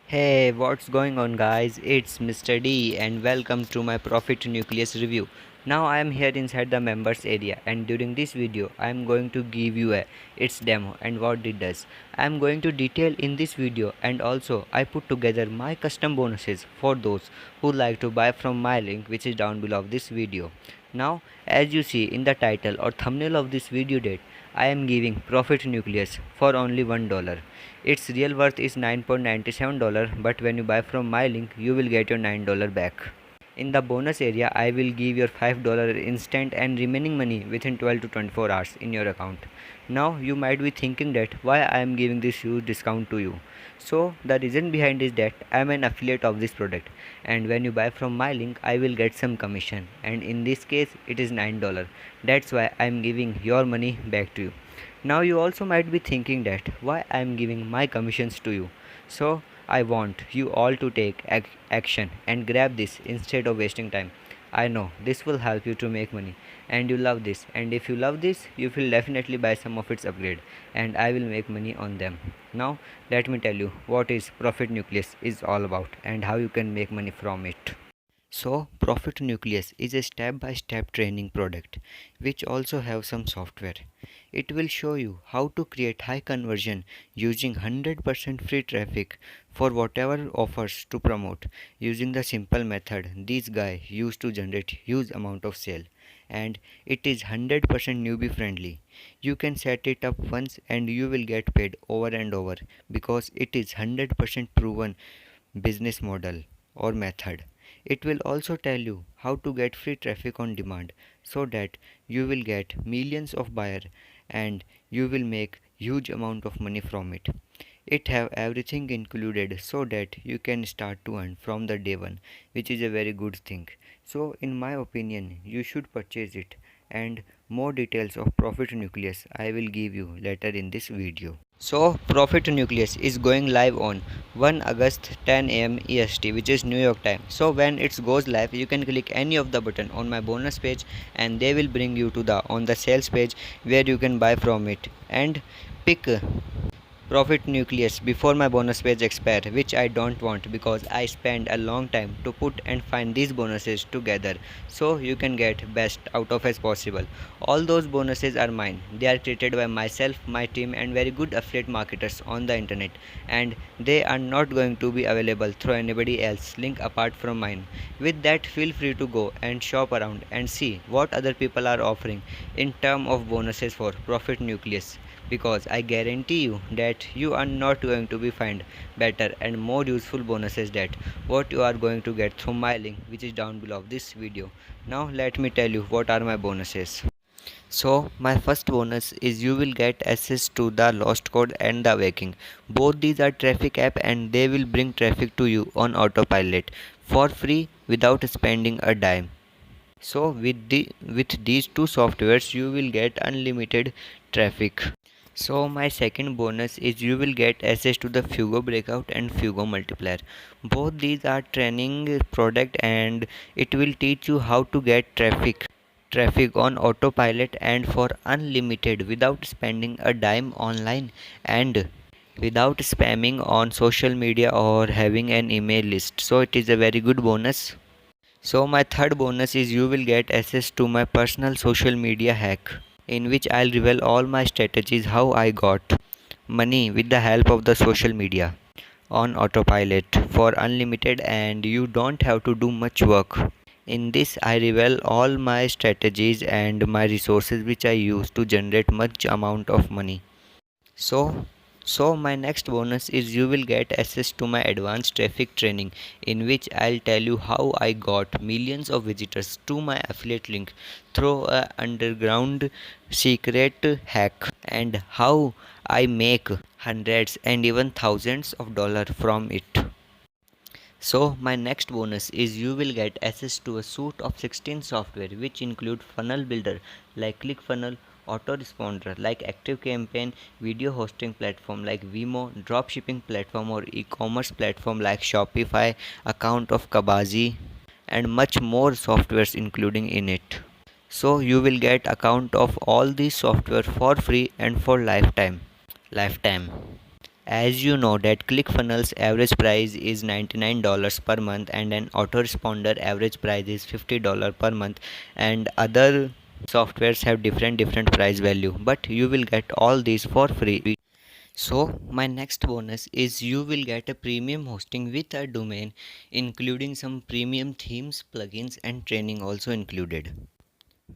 Hey, what's going on, guys? It's Mr. D, and welcome to my Profit Nucleus review. Now I am here inside the members area, and during this video, I am going to give you its demo and what it does. I am going to detail in this video, and also I put together my custom bonuses for those who like to buy from my link, which is down below this video. Now, as you see in the title or thumbnail of this video date, I am giving Profit Nucleus for only $1. Its real worth is $9.97, but when you buy from my link, you will get your $9 back. In the bonus area, I will give your $5 instant and remaining money within 12 to 24 hours in your account. Now you might be thinking that why I am giving this huge discount to you. So the reason behind is that I am an affiliate of this product, and when you buy from my link, I will get some commission, and in this case it is $9. That's why I am giving your money back to you. Now you also might be thinking that why I am giving my commissions to you. So I want you all to take action and grab this instead of wasting time. I know this will help you to make money, and you love this, and if you love this, you will definitely buy some of its upgrade, and I will make money on them. Now let me tell you what is Profit Nucleus is all about and how you can make money from it. So Profit Nucleus is a step-by-step training product which also have some software. It will show you how to create high conversion using 100% free traffic for whatever offers to promote using the simple method these guys use to generate huge amount of sale, and it is 100% newbie friendly. You can set it up once and you will get paid over and over because it is 100% proven business model or method. It will also tell you how to get free traffic on demand so that you will get millions of buyers and you will make huge amount of money from it. It have everything included so that you can start to earn from the day one, which is a very good thing. So in my opinion, you should purchase it, and more details of Profit Nucleus I will give you later in this video. So Profit Nucleus is going live on 1 August 10 am EST, which is New York time. So when it goes live, you can click any of the button on my bonus page and they will bring you to the on the sales page where you can buy from it and pick Profit Nucleus before my bonus page expire, which I don't want because I spend a long time to put and find these bonuses together so you can get best out of as possible. All those bonuses are mine. They are created by myself, my team and very good affiliate marketers on the internet, and they are not going to be available through anybody else link apart from mine. With that, feel free to go and shop around and see what other people are offering in term of bonuses for Profit Nucleus, because I guarantee you that you are not going to be find better and more useful bonuses that what you are going to get through my link, which is down below this video. Now let me tell you what are my bonuses. So my first bonus is you will get access to the Lost Code and the Waking. Both these are traffic app and they will bring traffic to you on autopilot for free without spending a dime. So with these two softwares you will get unlimited traffic. So my second bonus is you will get access to the Fugo Breakout and Fugo Multiplier. Both these are training product and it will teach you how to get traffic on autopilot and for unlimited without spending a dime online and without spamming on social media or having an email list. So it is a very good bonus. So my third bonus is you will get access to my personal social media hack in which I'll reveal all my strategies how I got money with the help of the social media on autopilot for unlimited and you don't have to do much work. In this I reveal all my strategies and my resources which I use to generate much amount of money. So, so my next bonus is you will get access to my advanced traffic training in which I'll tell you how I got millions of visitors to my affiliate link through a underground secret hack and how I make hundreds and even thousands of dollars from it. So my next bonus is you will get access to a suite of 16 software which include funnel builder like ClickFunnels, autoresponder like ActiveCampaign, video hosting platform like Vimo, dropshipping platform or e-commerce platform like Shopify, account of Kabazi and much more softwares including in it. So you will get account of all these software for free and for lifetime. As you know that ClickFunnels average price is $99 per month and an autoresponder average price is $50 per month, and other softwares have different price value, but you will get all these for free. So my next bonus is you will get a premium hosting with a domain, including some premium themes, plugins and training also included.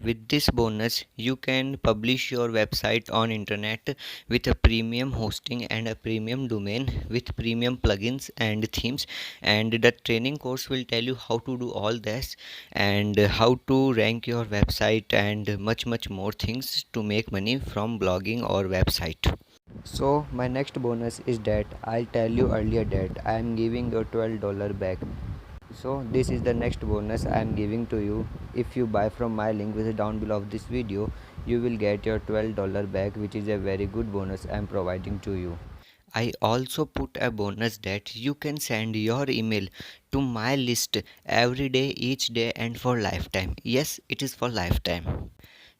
With this bonus, you can publish your website on internet with a premium hosting and a premium domain with premium plugins and themes, and the training course will tell you how to do all this and how to rank your website and much more things to make money from blogging or website. So my next bonus is that I'll tell you earlier that I am giving you $12 back. So this is the next bonus I am giving to you. If you buy from my link which is down below of this video, you will get your $12 back, which is a very good bonus I am providing to you. I also put a bonus that you can send your email to my list every day, each day, and for lifetime. Yes, it is for lifetime.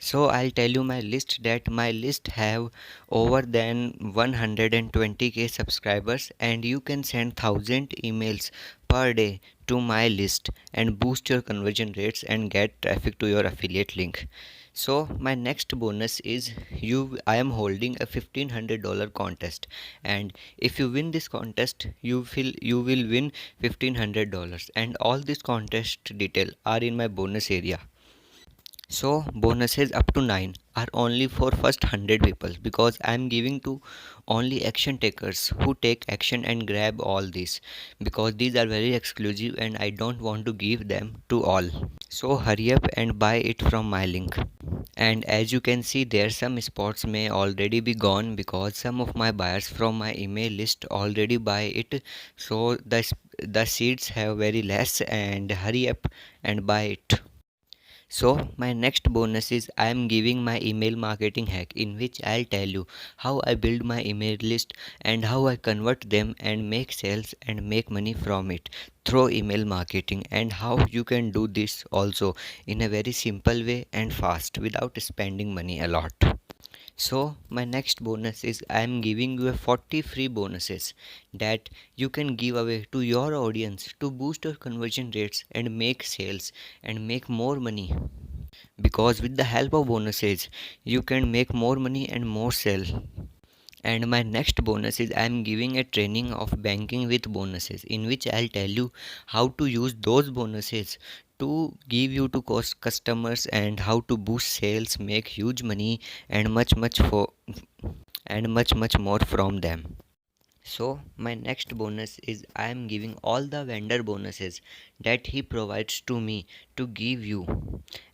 So I'll tell you my list that my list have over than 120k subscribers, and you can send 1000 emails per day to my list and boost your conversion rates and get traffic to your affiliate link. So my next bonus is I am holding a $1500 contest, and if you win this contest you will win $1500, and all this contest detail are in my bonus area. So bonuses up to 9 are only for first 100 people, because I am giving to only action takers who take action and grab all these, because these are very exclusive and I don't want to give them to all. So hurry up and buy it from my link. And as you can see there, some spots may already be gone because some of my buyers from my email list already buy it. So the seats have very less, and hurry up and buy it. So my next bonus is I am giving my email marketing hack, in which I'll tell you how I build my email list and how I convert them and make sales and make money from it through email marketing, and how you can do this also in a very simple way and fast without spending money a lot. So my next bonus is I am giving you a 40 free bonuses that you can give away to your audience to boost your conversion rates and make sales and make more money, because with the help of bonuses you can make more money and more sell. And my next bonus is I am giving a training of banking with bonuses, in which I'll tell you how to use those bonuses to give you to customers and how to boost sales, make huge money and much more from them. So my next bonus is I am giving all the vendor bonuses that he provides to me to give you,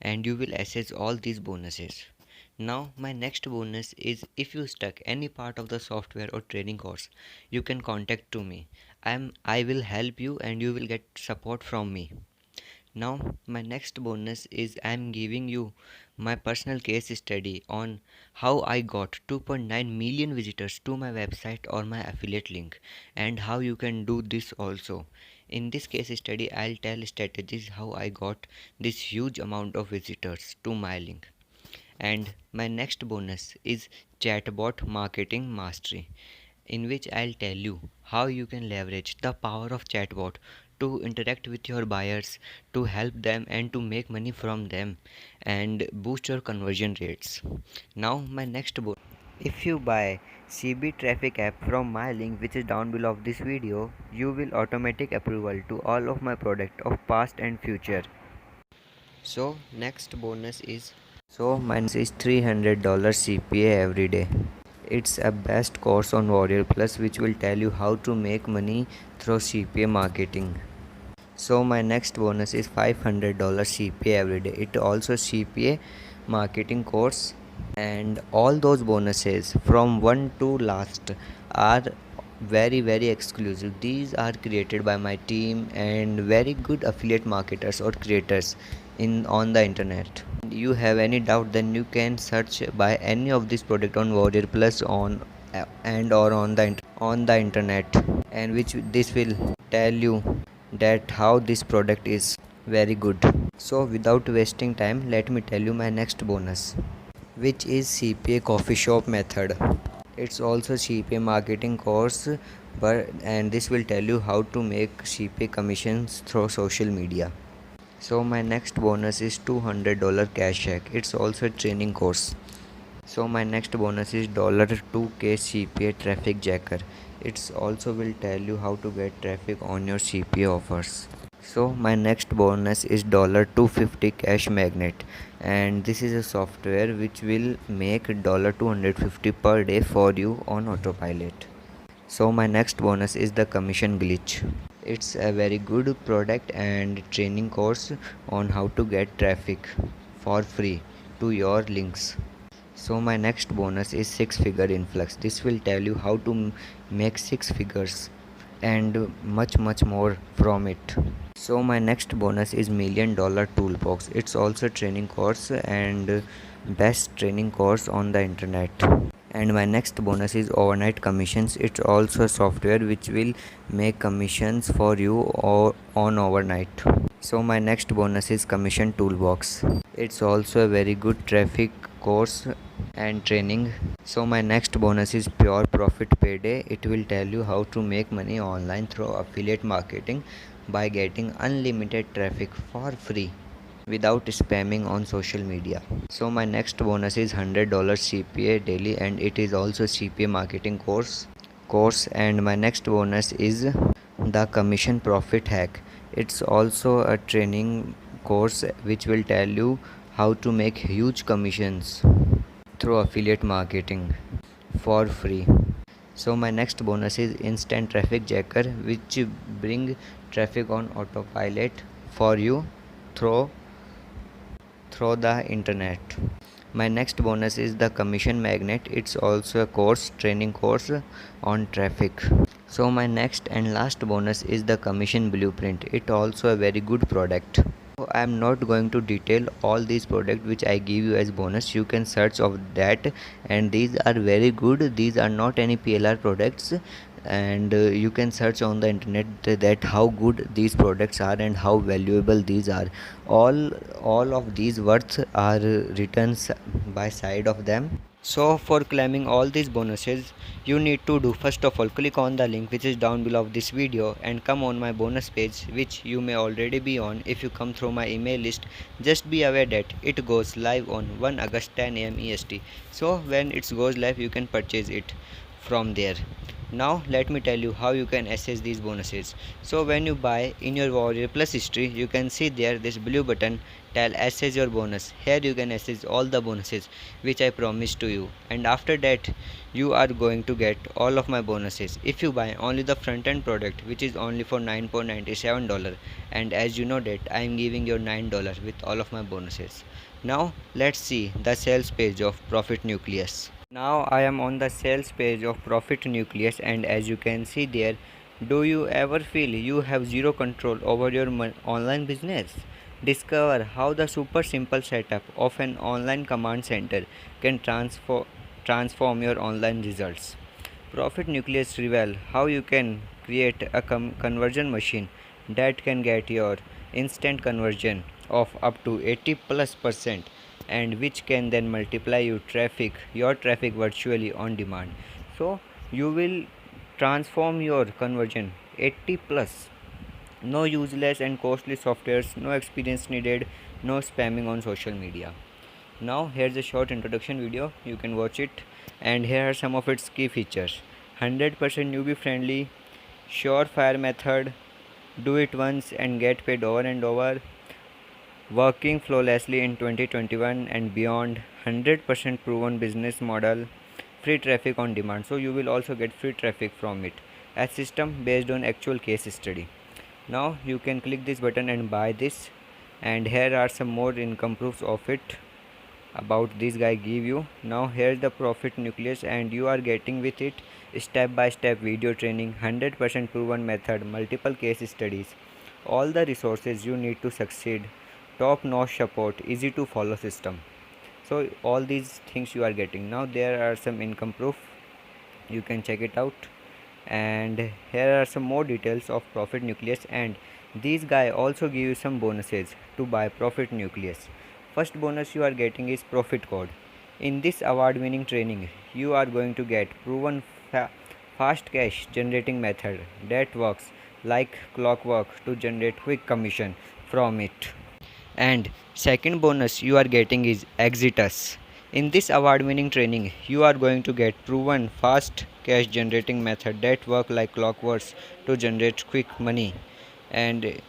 and you will access all these bonuses. Now my next bonus is if you stuck any part of the software or training course, you can contact to me. I will help you and you will get support from me. Now my next bonus is I am giving you my personal case study on how I got 2.9 million visitors to my website or my affiliate link, and how you can do this also. In this case study I'll tell strategies how I got this huge amount of visitors to my link. And my next bonus is chatbot marketing mastery, in which I'll tell you how you can leverage the power of chatbot to interact with your buyers, to help them and to make money from them and boost your conversion rates. Now my next bonus. If you buy CB Traffic app from my link which is down below of this video, you will automatic approval to all of my product of past and future. So next bonus is mine is $300 CPA every day. It's a best course on Warrior Plus which will tell you how to make money through CPA marketing. So my next bonus is $500 CPA every day. It also CPA marketing course, and all those bonuses from one to last are very exclusive. These are created by my team and very good affiliate marketers or creators in on the internet. You have any doubt, then you can search by any of this product on Warrior Plus on and or on the internet, and which this will tell you that how this product is very good. So without wasting time, let me tell you my next bonus, which is CPA coffee shop method. It's also CPA marketing course, but and this will tell you how to make CPA commissions through social media. So my next bonus is $200 cash check. It's also a training course. So my next bonus is $2K CPA traffic jacker. It's also will tell you how to get traffic on your CPA offers. So my next bonus is $250 cash magnet, and this is a software which will make $250 per day for you on autopilot. So my next bonus is the commission glitch. It's a very good product and training course on how to get traffic for free to your links. So my next bonus is six figure influx. This will tell you how to make six figures and much more from it. So my next bonus is $1,000,000 toolbox. It's also training course and best training course on the internet. And my next bonus is overnight commissions. It's also a software which will make commissions for you or on overnight. So my next bonus is commission toolbox. It's also a very good traffic course and training. So my next bonus is pure profit payday. It will tell you how to make money online through affiliate marketing by getting unlimited traffic for free without spamming on social media. So my next bonus is $100 CPA daily, and it is also CPA marketing course. And my next bonus is the commission profit hack. It's also a training course which will tell you how to make huge commissions through affiliate marketing for free. So my next bonus is instant traffic jacker, which bring traffic on autopilot for you through the internet. My next bonus is the commission magnet. It's also a training course on traffic. So my next and last bonus is the commission blueprint. It also a very good product. So I am not going to detail all these products which I give you as bonus. You can search of that, and these are very good. These are not any PLR products, and you can search on the internet that how good these products are and how valuable these are. All of these words are written by side of them. So for claiming all these bonuses, you need to do, first of all, click on the link which is down below of this video and come on my bonus page, which you may already be on if you come through my email list. Just be aware that it goes live on 1 August 10 am EST. So when it goes live, you can purchase it from there. Now let me tell you how you can access these bonuses. So when you buy in your Warrior Plus history, you can see there this blue button tell access your bonus. Here you can access all the bonuses which I promised to you, and after that you are going to get all of my bonuses if you buy only the front end product, which is only for $9.97. And as you know that I am giving you $9 with all of my bonuses. Now let's see the sales page of Profit Nucleus. Now I am on the sales page of Profit Nucleus, and as you can see there, do you ever feel you have zero control over your online business? Discover how the super simple setup of an online command center can transform your online results. Profit Nucleus reveal how you can create a conversion machine that can get your instant conversion of up to 80+% and which can then multiply your traffic virtually on demand. So you will transform your conversion 80 plus. No useless and costly softwares, no experience needed, no spamming on social media. Now here's a short introduction video, you can watch it, and here are some of its key features. 100% newbie friendly, surefire method, do it once and get paid over and over, working flawlessly in 2021 and beyond, 100% proven business model, free traffic on demand. So you will also get free traffic from it, a system based on actual case study. Now you can click this button and buy this, and here are some more income proofs of it about this guy give you. Now here's the Profit Nucleus, and you are getting with it step by step video training, 100% proven method, multiple case studies, all the resources you need to succeed, top notch support, easy to follow system. So all these things you are getting. Now there are some income proof, you can check it out, and here are some more details of Profit Nucleus, and these guy also give you some bonuses to buy Profit Nucleus. First bonus you are getting is profit code. In this award winning training, you are going to get proven fast cash generating method that works like clockwork to generate quick commission from it. And second bonus you are getting is Exitus. In this award winning training, you are going to get proven fast cash generating method that work like clockworks to generate quick money. And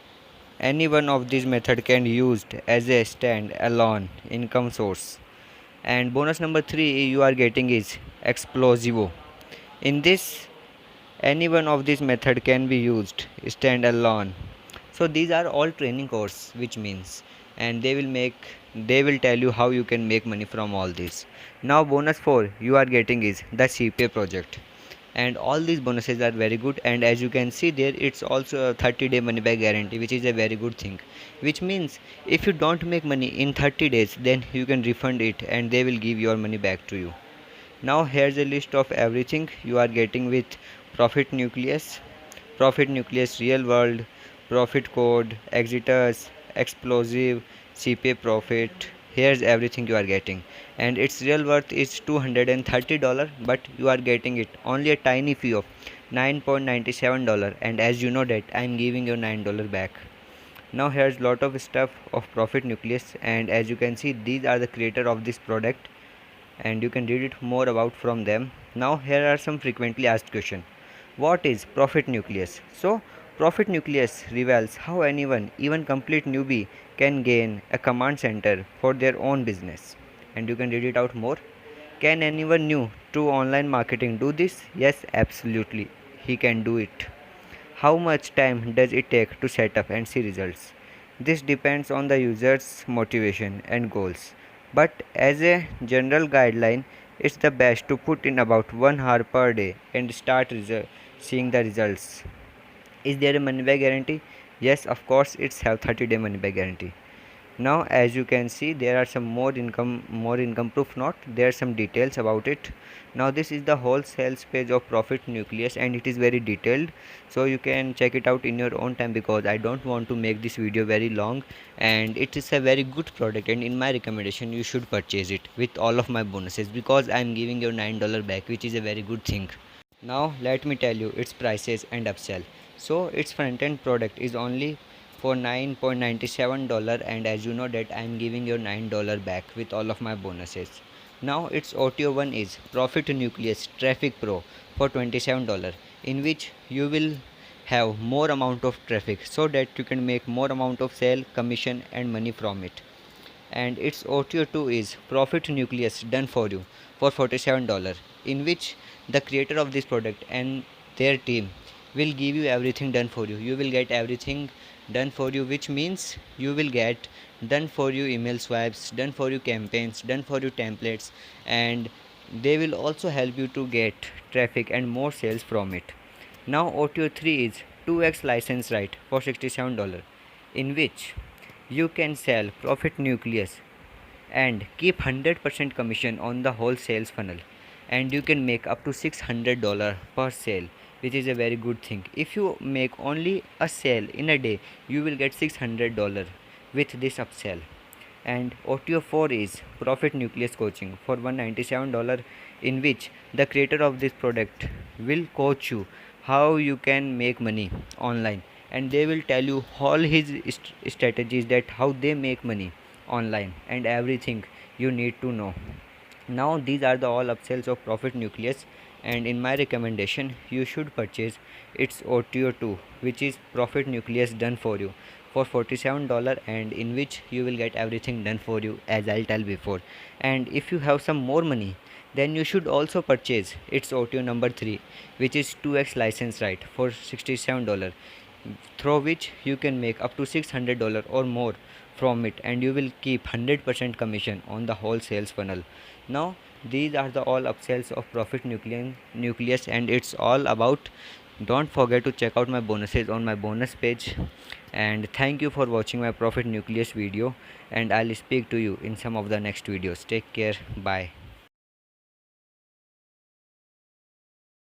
any one of these method can be used as a stand alone income source. And bonus number 3 you are getting is Explosivo. In this, any one of these method can be used stand alone. So these are all training course, which means, and they will tell you how you can make money from all this. Now bonus 4 you are getting is the CPA project, and all these bonuses are very good. And as you can see there, it's also a 30-day money back guarantee, which is a very good thing, which means if you don't make money in 30 days, then you can refund it and they will give your money back to you. Now here's a list of everything you are getting with Profit Nucleus, Profit Nucleus Real World, Profit Code, Exitus, Explosive, CPA Profit. Here's everything you are getting, and its real worth is $230, but you are getting it only a tiny fee of $9.97. And as you know that I'm giving you $9 back. Now here's lot of stuff of Profit Nucleus, and as you can see, these are the creator of this product, and you can read it more about from them. Now here are some frequently asked questions. What is Profit Nucleus? So Profit Nucleus reveals how anyone, even complete newbie, can gain a command center for their own business. And you can read it out more. Can anyone new to online marketing do this? Yes, absolutely. He can do it. How much time does it take to set up and see results? This depends on the user's motivation and goals. But as a general guideline, it's the best to put in about 1 hour per day and start seeing the results. Is there a money back guarantee? Yes, of course, it's have 30-day money back guarantee. Now as you can see, there are some more income proof note. There are some details about it. Now this is the whole sales page of Profit Nucleus, and it is very detailed, so you can check it out in your own time, because I don't want to make this video very long, and it is a very good product, and in my recommendation you should purchase it with all of my bonuses, because I am giving you $9 back, which is a very good thing. Now let me tell you its prices and upsell. So its front end product is only for $9.97, and as you know that I am giving you $9 back with all of my bonuses. Now its OTO one is Profit Nucleus Traffic Pro for $27, in which you will have more amount of traffic so that you can make more amount of sale, commission and money from it. And its OTO2 is Profit Nucleus Done For You for $47, in which the creator of this product and their team will give you everything done for you. You will get everything done for you, which means you will get done for you email swipes, done for you campaigns, done for you templates, and they will also help you to get traffic and more sales from it. Now OTO3 is 2x license right for $67, in which you can sell Profit Nucleus and keep 100% commission on the whole sales funnel, and you can make up to $600 per sale, which is a very good thing. If you make only a sale in a day, you will get $600 with this upsell. And OTO4 is Profit Nucleus Coaching for $197, in which the creator of this product will coach you how you can make money online, and they will tell you all his strategies, that how they make money online and everything you need to know. Now these are the all upsells of Profit Nucleus, and in my recommendation you should purchase its OTO2, which is Profit Nucleus Done For You for $47, and in which you will get everything done for you, as I'll tell before. And if you have some more money, then you should also purchase its OTO number 3, which is 2x license right for $67, through which you can make up to $600 or more from it, and you will keep 100% commission on the whole sales funnel. Now these are the all upsells of Profit Nucleus, and it's all about. Don't forget to check out my bonuses on my bonus page, and thank you for watching my Profit Nucleus video, and I'll speak to you in some of the next videos. Take care, bye.